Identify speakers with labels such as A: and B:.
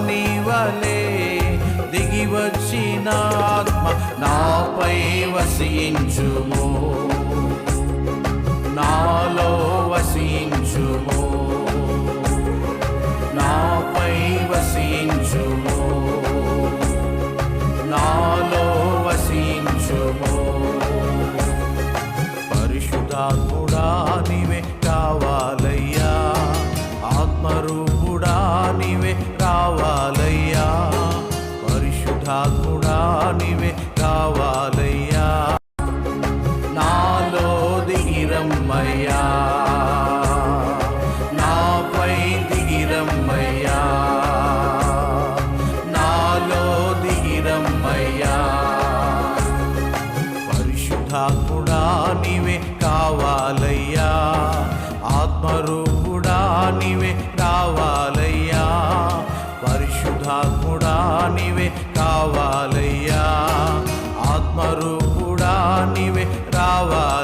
A: నీవలే దిగి వచ్చిన ఆత్మ నాపై వసించుము, నాలో వసించుము, నాపై వసించుము, నాలో వసించుము. పరిశుద్ధాత్ముడా నీవే కావాలయ్యా, ఆత్మరూపుడా నీవే కావాలయ్యా, పరిశుద్ధాత్ముడా నీవే కావాలయ్యా, నాలో దిగిరమ్మయ్యా, నాపై దిగిరమ్మయ్యా, నాలో దిగిరమ్మయ్యా. పరిశుద్ధాత్ముడా నీవే కావాలయ్యా, ఆత్మరూపుడా నీవే కావాలయ్యా, పరిశుద్ధాత్ముడా నీవే కావాలయ్యా, ఆత్మరూపుడా నీవే రావాలయ్యా.